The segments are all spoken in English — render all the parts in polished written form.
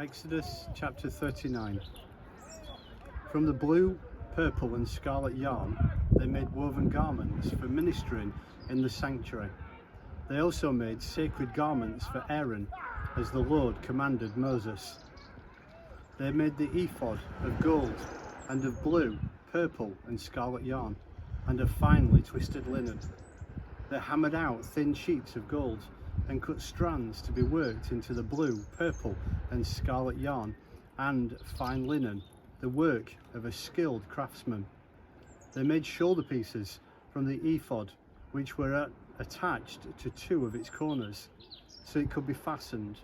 Exodus chapter 39. From the blue, purple and scarlet yarn, they made woven garments for ministering in the sanctuary. They also made sacred garments for Aaron, as the Lord commanded Moses. They made the ephod of gold and of blue, purple and scarlet yarn, and of finely twisted linen. They hammered out thin sheets of gold and cut strands to be worked into the blue, purple and scarlet yarn and fine linen, the work of a skilled craftsman. They made shoulder pieces from the ephod, which were attached to two of its corners, so it could be fastened.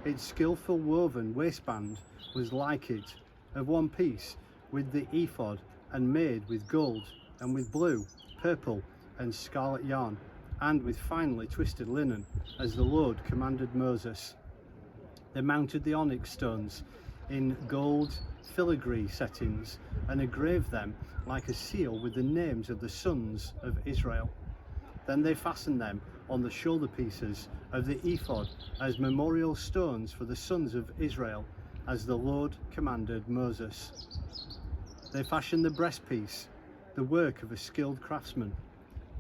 Its skillful woven waistband was like it, of one piece with the ephod, and made with gold and with blue, purple and scarlet yarn, and with finely twisted linen, as the Lord commanded Moses. They mounted the onyx stones in gold filigree settings and engraved them like a seal with the names of the sons of Israel. Then they fastened them on the shoulder pieces of the ephod as memorial stones for the sons of Israel, as the Lord commanded Moses. They fashioned the breastpiece, the work of a skilled craftsman.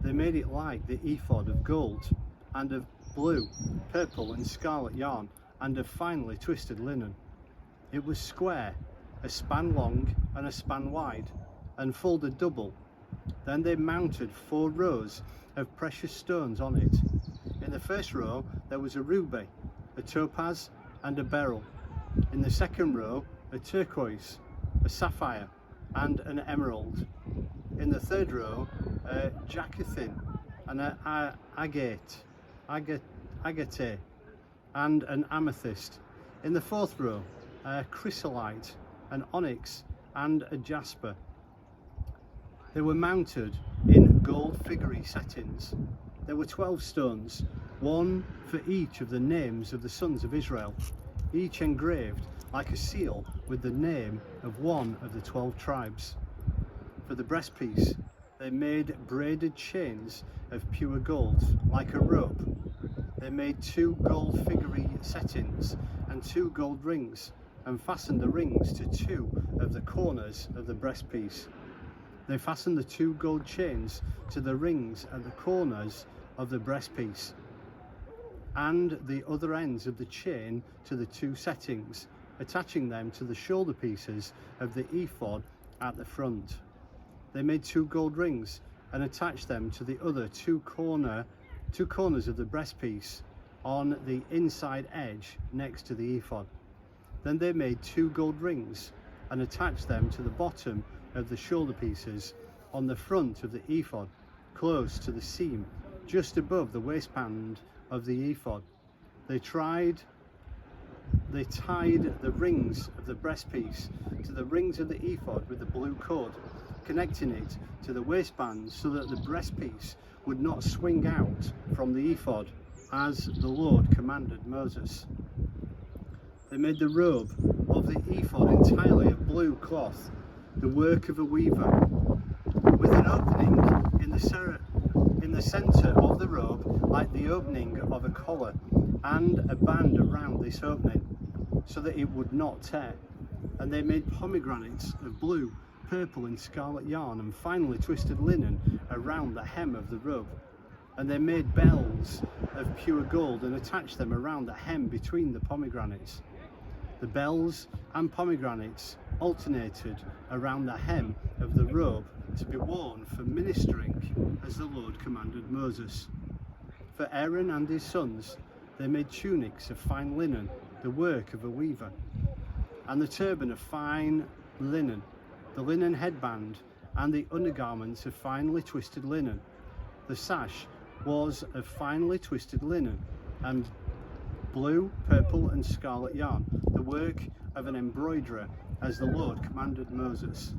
They made it like the ephod of gold and of blue, purple and scarlet yarn and of finely twisted linen. It was square, a span long and a span wide, and folded double. Then they mounted 4 rows of precious stones on it. In the first row there was a ruby, a topaz and a beryl. In the second row a turquoise, a sapphire and an emerald. In the third row a jacinth and an agate and an amethyst. In the fourth row a chrysolite, an onyx and a jasper. They were mounted in gold filigree settings. There were 12 stones, one for each of the names of the sons of Israel, each engraved like a seal with the name of one of the 12 tribes. For the breastpiece, they made braided chains of pure gold, like a robe. They made 2 gold filigree settings and 2 gold rings, and fastened the rings to 2 of the corners of the breastpiece. They fastened the 2 gold chains to the rings at the corners of the breastpiece, and the other ends of the chain to the 2 settings, attaching them to the shoulder pieces of the ephod at the front. They made 2 gold rings and attached them to the other 2 corners of the breastpiece on the inside edge next to the ephod. Then they made 2 gold rings and attached them to the bottom of the shoulder pieces on the front of the ephod, close to the seam, just above the waistband of the ephod. They tied the rings of the breastpiece to the rings of the ephod with the blue cord, connecting it to the waistband so that the breastpiece would not swing out from the ephod, as the Lord commanded Moses. They made the robe of the ephod entirely of blue cloth, the work of a weaver, with an opening in the centre of the robe like the opening of a collar, and a band around this opening, so that it would not tear. And they made pomegranates of blue, purple and scarlet yarn and finely twisted linen around the hem of the robe. And they made bells of pure gold and attached them around the hem between the pomegranates. The bells and pomegranates alternated around the hem of the robe to be worn for ministering, as the Lord commanded Moses. For Aaron and his sons, they made tunics of fine linen, the work of a weaver, and the turban of fine linen, the linen headband, and the undergarments of finely twisted linen. The sash was of finely twisted linen and blue, purple and scarlet yarn, the work of an embroiderer, as the Lord commanded Moses.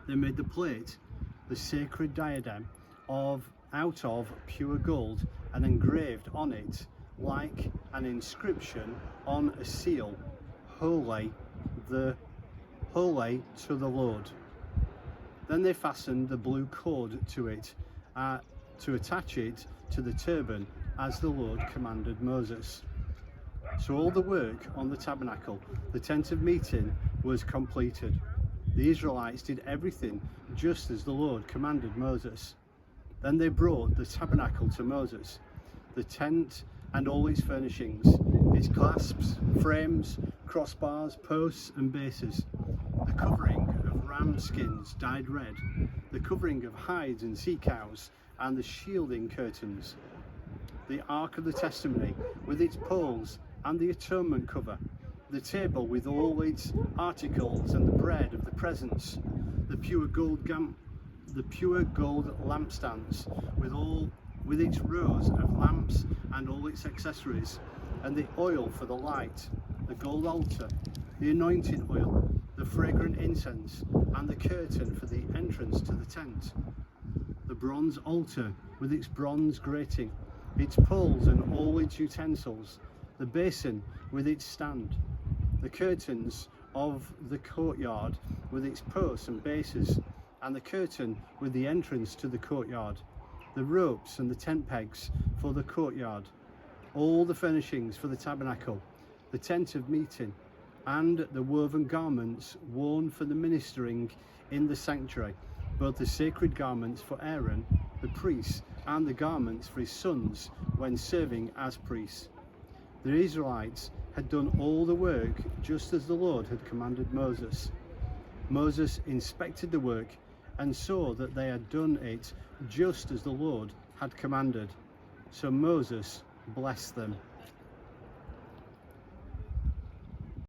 They made the plate, the sacred diadem, out of pure gold, and engraved on it like an inscription on a seal, holy to the Lord. Then they fastened the blue cord to it to attach it to the turban, as the Lord commanded Moses. So all the work on the tabernacle, the tent of meeting, was completed. The Israelites did everything just as the Lord commanded Moses. Then they brought the tabernacle to Moses, the tent and all its furnishings, its clasps, frames, crossbars, posts and bases, the covering of ram skins dyed red, the covering of hides and sea cows, and the shielding curtains, the ark of the testimony with its poles and the atonement cover, the table with all its articles and the bread of the presence, the pure gold lampstands with its rows of lamps and all its accessories, and the oil for the light, the gold altar, the anointing oil, the fragrant incense, and the curtain for the entrance to the tent, the bronze altar with its bronze grating, its poles and all its utensils, the basin with its stand, the curtains of the courtyard with its posts and bases, and the curtain with the entrance to the courtyard, the ropes and the tent pegs for the courtyard, all the furnishings for the tabernacle, the tent of meeting, and the woven garments worn for the ministering in the sanctuary, both the sacred garments for Aaron, the priest, and the garments for his sons when serving as priests. The Israelites had done all the work just as the Lord had commanded Moses. Moses inspected the work and saw that they had done it just as the Lord had commanded. So Moses blessed them.